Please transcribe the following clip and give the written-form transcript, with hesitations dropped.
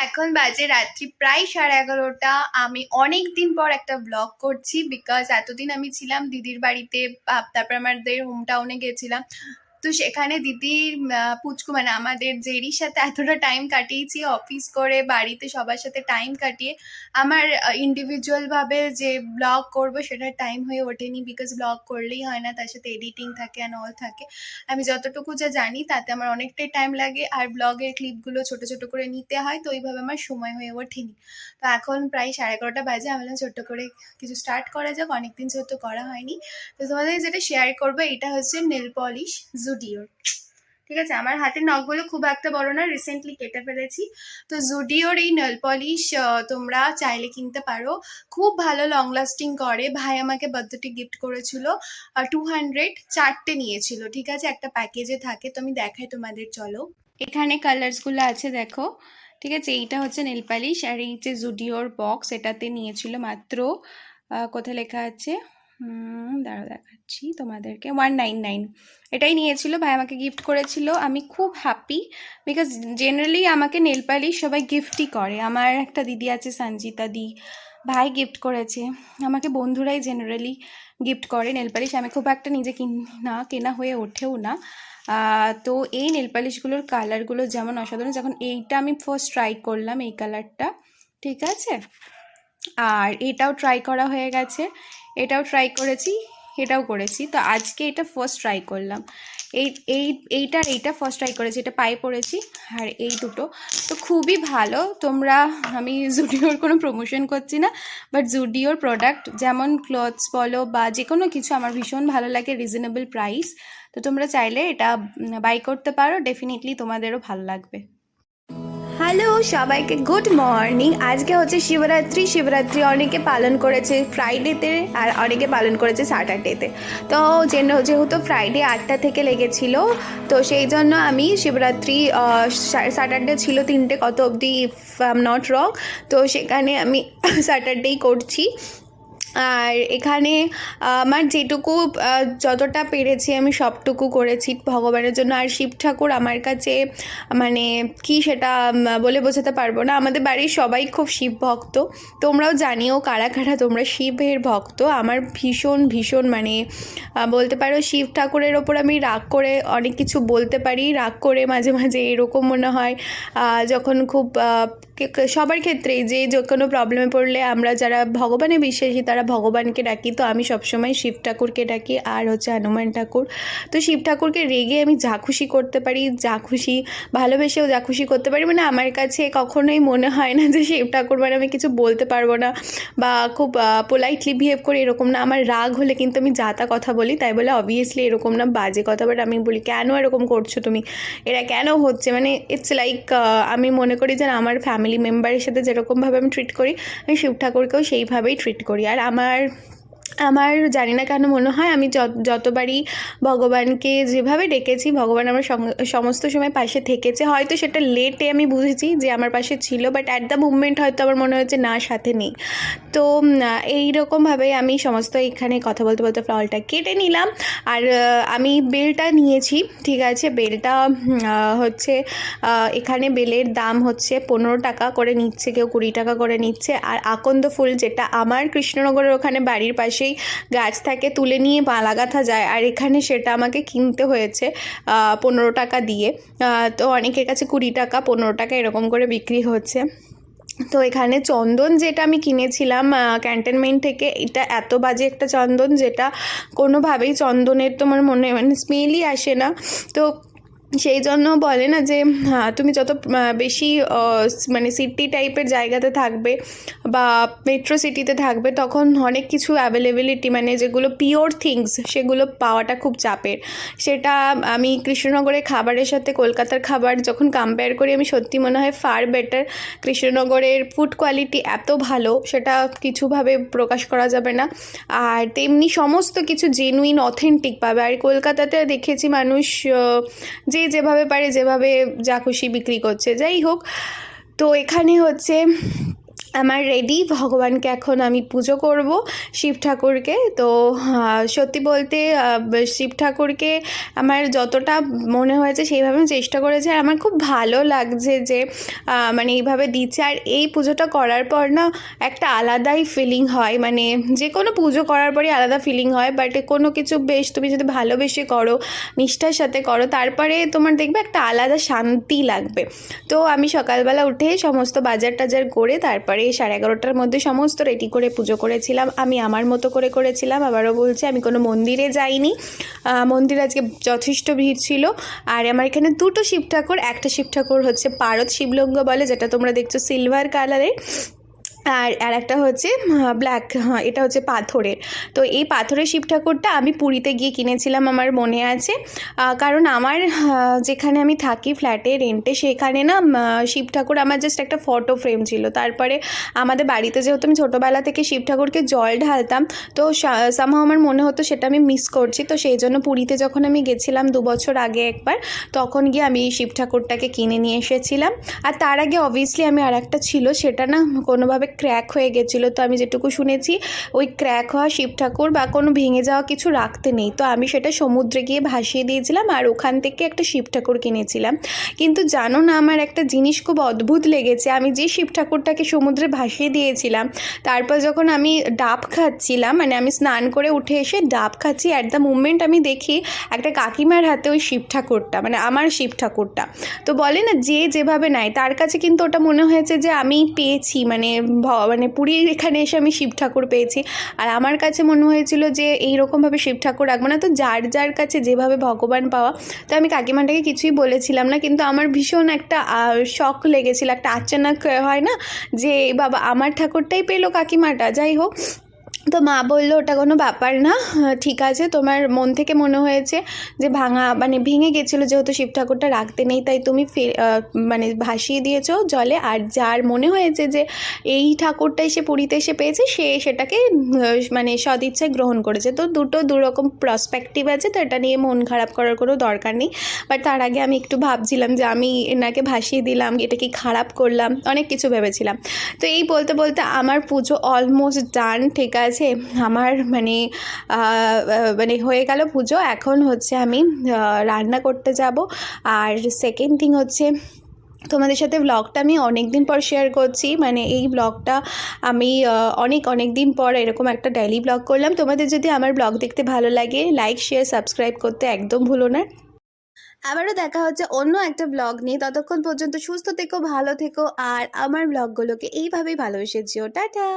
এখন বাজে রাত্রি প্রায় 11:30। আমি অনেক দিন পর একটা ব্লগ করছি, বিকজ এতদিন আমি ছিলাম দিদির বাড়িতে। তারপর আমাদের হোম টাউনে গেছিলাম। তো সেখানে দিদির পুচকু মানে আমাদের জেরির সাথে এতটা টাইম কাটিয়েছি, অফিস করে বাড়িতে সবার সাথে টাইম কাটিয়ে আমার ইন্ডিভিজুয়াল ভাবে যে ব্লগ করব সেটা টাইম হয়ে ওঠেনি, বিকজ ব্লগ করলেই হয় না, তার সাথে এডিটিং থাকে অ্যান্ড অল থাকে। আমি যতটুকু যা জানি তাতে আমার অনেকটাই টাইম লাগে, আর ব্লগের ক্লিপগুলো ছোট ছোট করে নিতে হয়, তো ওইভাবে আমার সময় হয়ে ওঠেনি। তো এখন প্রায় 11:30 বাজে, আমি বললাম ছোট্ট করে কিছু স্টার্ট করা যাক, অনেকদিন যেহেতু করা হয়নি। তো তোমাদের যেটা শেয়ার করবো এটা হচ্ছে নেল পলিশ জুডিওর। ঠিক আছে, আমার হাতের নখগুলো খুব একটা বড় না, রিসেন্টলি কেটে ফেলেছি। তো জুডিওর এই নেল পলিশ তোমরা চাইলে কিনতে পারো, খুব ভালো লং লাস্টিং করে। ভাই আমাকে বার্থডে গিফট করেছিল, 200 চারটে নিয়েছিল। ঠিক আছে, একটা প্যাকেজে থাকে, তো আমি দেখাই তোমাদের, চলো। এখানে কালার্সগুলো আছে দেখো। ঠিক আছে, এইটা হচ্ছে নেল পালিশ, আর এই যে জুডিওর বক্স, এটাতে নিয়েছিল মাত্র কোথায় লেখা আছে, দাঁড়া দেখাচ্ছি তোমাদেরকে, 199 এটাই নিয়েছিল। ভাই আমাকে গিফট করেছিল, আমি খুব হ্যাপি, বিকজ জেনারেলি আমাকে নেল পালিশ সবাই গিফটই করে। আমার একটা দিদি আছে সঞ্জিতা দি, ভাই গিফট করেছে আমাকে, বন্ধুরাই জেনারেলি গিফট করে নেল পালিশ। আমি খুব একটা নিজে কেনা হয়ে ওঠেও না। তো এই নেল পালিশগুলোর কালারগুলো যেমন অসাধারণ, যখন এইটা আমি ফার্স্ট ট্রাই করলাম এই কালারটা, ঠিক আছে, আর এটাও ট্রাই করা হয়ে গেছে, এটাও ট্রাই করেছি, এটাও করেছি। তো আজকে এটা ফার্স্ট ট্রাই করলাম, এইটা ফার্স্ট ট্রাই করেছি, এটা পায়ে পড়েছি, আর এই দুটো তো খুবই ভালো। তোমরা, আমি জুডিওর কোনো প্রমোশন করছি না, বাট জুডিওর প্রোডাক্ট যেমন ক্লথস বলো বা যে কোনো কিছু আমার ভীষণ ভালো লাগে, রিজনেবল প্রাইস। তো তোমরা চাইলে এটা বাই করতে পারো, ডেফিনেটলি তোমাদেরও ভালো লাগবে। হ্যালো সবাইকে, গুড মর্নিং। আজকে হচ্ছে শিবরাত্রি। শিবরাত্রি অনেকে পালন করেছে ফ্রাইডেতে, আর অনেকে পালন করেছে স্যাটারডেতে। তো যেহেতু ফ্রাইডে 8টা থেকে লেগেছিল, তো সেই জন্য আমি শিবরাত্রি, স্যাটারডে ছিল 3টে কত অবধি, if I am not wrong, তো সেখানে আমি স্যাটারডেই করছি। আর এখানে আমার যেটুকু যতটা পেরেছি আমি সবটুকু করেছি ভগবানের জন্য। আর শিব ঠাকুর আমার কাছে মানে কি সেটা বলে বোঝাতে পারবো না। আমাদের বাড়ির সবাই খুব শিব ভক্ত, তোমরাও জানিও কারা কারা তোমরা শিবের ভক্ত। আমার ভীষণ ভীষণ মানে বলতে পারো শিব ঠাকুরের ওপর আমি রাগ করে অনেক কিছু বলতে পারি, রাগ করে মাঝে মাঝে এরকম মনে হয় যখন খুব সবার ক্ষেত্রেই যে কোনো প্রবলেমে পড়লে আমরা যারা ভগবানে বিশ্বাসী তারা ভগবানকে ডাকি। তো আমি সবসময় শিব ঠাকুরকে ডাকি, আর হচ্ছে হনুমান ঠাকুর। তো শিব ঠাকুরকে রেগে আমি যা খুশি করতে পারি, যা খুশি ভালোবেসেও যা খুশি করতে পারি, মানে আমার কাছে কখনোই মনে হয় না যে শিব ঠাকুর মানে আমি কিছু বলতে পারবো না বা খুব পোলাইটলি বিহেভ করি, এরকম না। আমার রাগ হলে কিন্তু আমি যা তা কথা বলি, তাই বলে অবভিয়াসলি এরকম না বাজে কথা, বাট আমি বলি কেন এরকম করছো তুমি, এরা কেন হচ্ছে, মানে ইটস লাইক আমি মনে করি যে আমার ফ্যামিলি মেম্বারের সাথে যেরকমভাবে আমি ট্রিট করি, আমি শিব ঠাকুরকেও সেইভাবেই ট্রিট করি। আর আমার জানি না কেন মনে হয় আমি যতবারই ভগবানকে যেভাবে ডেকেছি, ভগবান আমার সমস্ত সময় পাশে থেকেছে। হয়তো সেটা লেটে আমি বুঝেছি যে আমার পাশে ছিল, বাট অ্যাট দ্য মুভমেন্ট হয়তো আমার মনে হচ্ছে না, সাথে নেই। তো এইরকমভাবে আমি সমস্ত এখানে কথা বলতে বলতে ফলটা কেটে নিলাম। আর আমি বেলটা নিয়েছি, ঠিক আছে, বেলটা হচ্ছে এখানে বেলের দাম হচ্ছে 15 টাকা করে নিচ্ছে, কেউ 20 টাকা করে নিচ্ছে। আর আকন্দ ফুল, যেটা আমার কৃষ্ণনগরের ওখানে বাড়ির পাশেই গাছ থাকে, তুলে নিয়ে মালা গাঁথা যায়, আর এখানে সেটা আমাকে কিনতে হয়েছে 15 টাকা দিয়ে। তো অনেকের কাছে 20 টাকা 15 টাকা এরকম করে বিক্রি হচ্ছে। তো এখানে চন্দন যেটা আমি কিনেছিলাম ক্যান্টনমেন্ট থেকে, এটা এত বাজে একটা চন্দন যেটা কোনোভাবেই চন্দনের তোমার মনে মানে স্মেলই আসে না। তো সেই জন্য বলে না যে তুমি যত বেশি মানে সিটি টাইপের জায়গাতে থাকবে বা মেট্রো সিটিতে থাকবে, তখন অনেক কিছু অ্যাভেলেবিলিটি মানে যেগুলো পিওর থিংস সেগুলো পাওয়াটা খুব চাপের। সেটা আমি কৃষ্ণনগরের খাবারের সাথে কলকাতার খাবার যখন কম্পেয়ার করি, আমি সত্যি মনে হয় ফার বেটার। কৃষ্ণনগরের ফুড কোয়ালিটি এত ভালো, সেটা কিছুভাবে প্রকাশ করা যাবে না। আর তেমনি সমস্ত কিছু জেনুইন অথেন্টিক পাবে। আর কলকাতাতে দেখেছি মানুষ যে যেভাবে পারে যেভাবে যা খুশি বিক্রি করছে, যাই হোক। তো এখানে হচ্ছে আমার রেডি, ভগবানকে এখন আমি পুজো করব, শিব ঠাকুরকে। তো সত্যি বলতে শিব ঠাকুরকে আমার যতটা মনে হয়েছে সেইভাবে আমি চেষ্টা করেছি। আর আমার খুব ভালো লাগছে যে মানে এইভাবে দিচ্ছে। আর এই পুজোটা করার পর না একটা আলাদাই ফিলিং হয়, মানে যে কোনো পুজো করার পরই আলাদা ফিলিং হয়, বাট কোনো কিছু বেশ তুমি যদি ভালোবেসে করো, নিষ্ঠার সাথে করো, তারপরে তোমার দেখবে একটা আলাদা শান্তি লাগবে। তো আমি সকালবেলা উঠে সমস্ত বাজার টাজার করে তারপরে 11:30টার মধ্যে সমস্ত রেডি করে পুজো করেছিলাম। আমি আমার মতো করে করেছিলাম, আবারও বলছি আমি কোনো মন্দিরে যাইনি। মন্দিরে আজকে যথেষ্ট ভিড় ছিল। আর আমার এখানে দুটো শিব ঠাকুর, একটা শিব ঠাকুর হচ্ছে পারদ শিবলিঙ্গ বলে, যেটা তোমরা দেখছো সিলভার কালারের, আর একটা হচ্ছে ব্ল্যাক, এটা হচ্ছে পাথরের। তো এই পাথরের শিব ঠাকুরটা আমি পুরীতে গিয়ে কিনেছিলাম, আমার মনে আছে। কারণ আমার যেখানে আমি থাকি ফ্ল্যাটে রেন্টে, সেখানে না শিব ঠাকুর আমার জাস্ট একটা ফটো ফ্রেম ছিল। তারপরে আমাদের বাড়িতে যেহেতু আমি ছোটোবেলা থেকে শিব ঠাকুরকে জল ঢালতাম, তো সামহাও আমার মনে হতো সেটা আমি মিস করছি। তো সেই জন্য পুরীতে যখন আমি গেছিলাম 2 বছর আগে একবার, তখন গিয়ে আমি এই শিব ঠাকুরটাকে কিনে নিয়ে এসেছিলাম। আর তার আগে অবভিয়াসলি আমি আর একটা ছিল, সেটা না কোনোভাবে ক্র্যাক হয়ে গেছিলো। তো আমি যেটুকু শুনেছি, ওই ক্র্যাক হওয়া শিব ঠাকুর বা কোনো ভেঙে যাওয়া কিছু রাখতে নেই। তো আমি সেটা সমুদ্রে গিয়ে ভাসিয়ে দিয়েছিলাম, আর ওখান থেকে একটা শিব ঠাকুর কিনেছিলাম। কিন্তু জানো না, আমার একটা জিনিস খুব অদ্ভুত লেগেছে। আমি যে শিব ঠাকুরটাকে সমুদ্রে ভাসিয়ে দিয়েছিলাম, তারপর যখন আমি ডাব খাচ্ছিলাম, মানে আমি স্নান করে উঠে এসে ডাব খাচ্ছি, অ্যাট দ্য মুমেন্ট আমি দেখি একটা কাকিমার হাতে ওই শিব ঠাকুরটা, মানে আমার শিব ঠাকুরটা। তো বলে না যে যেভাবে নেয়, তার কাছে কিন্তু ওটা মনে হয়েছে যে আমি পেয়েছি, মানে পুরীর এখানে এসে আমি শিব ঠাকুর পেয়েছি। আর আমার কাছে মনে হয়েছিল যে এইরকমভাবে শিব ঠাকুর রাখবো না। তো যার যার কাছে যেভাবে ভগবান পাওয়া। তো আমি কাকিমাটাকে কিছুই বলেছিলাম না, কিন্তু আমার ভীষণ একটা শখ লেগেছিল, একটা আচানক হয় না যে বাবা আমার ঠাকুরটাই পেলো কাকিমাটা। যাই হোক, তো মা বললো ওটা কোনো ব্যাপার না, ঠিক আছে, তোমার মন থেকে মনে হয়েছে যে মানে ভেঙে গেছিলো, যেহেতু শিব ঠাকুরটা রাখতে নেই, তাই তুমি মানে ভাসিয়ে দিয়েছো জলে। আর যার মনে হয়েছে যে এই ঠাকুরটাই সে পুরীতে এসে পেয়েছে, সে সেটাকে মানে সদিচ্ছায় গ্রহণ করেছে। তো দুরকম পার্সপেক্টিভ আছে, তো এটা নিয়ে মন খারাপ করার কোনো দরকার নেই। বাট তার আগে আমি একটু ভাবছিলাম যে আমি এনাকে ভাসিয়ে দিলাম, এটা কি খারাপ করলাম, অনেক কিছু ভেবেছিলাম। তো এই বলতে বলতে আমার পুজো অলমোস্ট ডান, ঠিক আছে। আমার মানে হয়ে গেল পুজো। এখন হচ্ছে আমি রান্না করতে যাব। আর সেকেন্ড থিং হচ্ছে, তোমাদের সাথে ব্লগটা আমি অনেক দিন পর শেয়ার করছি। মানে এই ব্লগটা আমি অনেক দিন পর এরকম একটা ডেইলি ব্লগ করলাম। তোমাদের যদি আমার ব্লগ দেখতে ভালো লাগে, লাইক শেয়ার সাবস্ক্রাইব করতে একদম ভুলো না। আবারও দেখা হচ্ছে অন্য একটা ব্লগ নিয়ে। ততক্ষণ পর্যন্ত সুস্থ থেকো, ভালো থেকো, আর আমার ব্লগগুলোকে এইভাবেই ভালোবেসে যেও। টাটা।